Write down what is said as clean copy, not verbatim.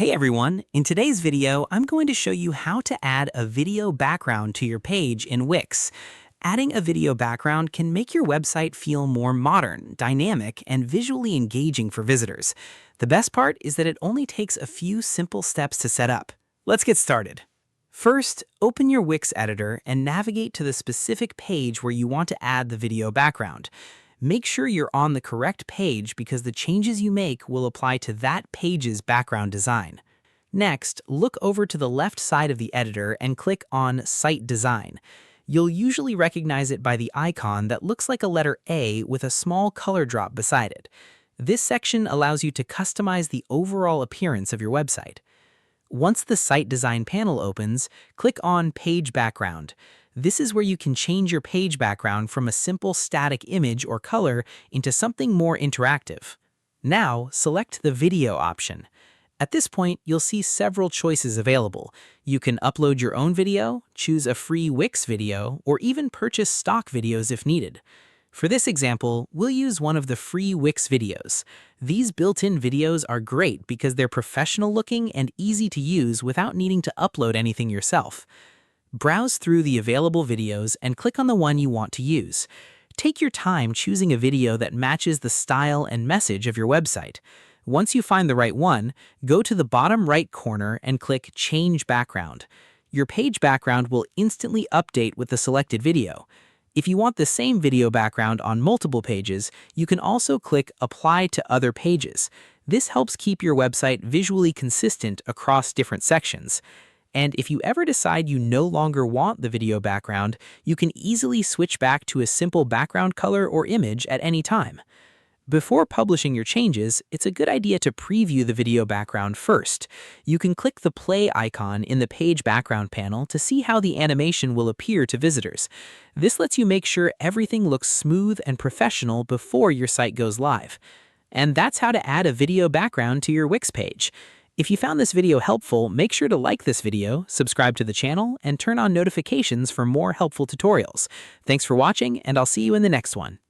Hey everyone, in today's video, I'm going to show you how to add a video background to your page in Wix. Adding a video background can make your website feel more modern, dynamic, and visually engaging for visitors. The best part is that it only takes a few simple steps to set up. Let's get started. First, open your Wix Editor and navigate to the specific page where you want to add the video background. Make sure you're on the correct page because the changes you make will apply to that page's background design. Next, look over to the left side of the editor and click on Site Design. You'll usually recognize it by the icon that looks like a letter A with a small color drop beside it. This section allows you to customize the overall appearance of your website. Once the Site Design panel opens, click on Page Background. This is where you can change your page background from a simple static image or color into something more interactive. Now, select the video option. At this point, you'll see several choices available. You can upload your own video, choose a free Wix video, or even purchase stock videos if needed. For this example, we'll use one of the free Wix videos. These built-in videos are great because they're professional looking and easy to use without needing to upload anything yourself. Browse through the available videos and click on the one you want to use. Take your time choosing a video that matches the style and message of your website. Once you find the right one, go to the bottom right corner and click Change Background. Your page background will instantly update with the selected video. If you want the same video background on multiple pages, you can also click Apply to Other Pages. This helps keep your website visually consistent across different sections. And if you ever decide you no longer want the video background, you can easily switch back to a simple background color or image at any time. Before publishing your changes, it's a good idea to preview the video background first. You can click the play icon in the page background panel to see how the animation will appear to visitors. This lets you make sure everything looks smooth and professional before your site goes live. And that's how to add a video background to your Wix page. If you found this video helpful, make sure to like this video, subscribe to the channel, and turn on notifications for more helpful tutorials. Thanks for watching, and I'll see you in the next one.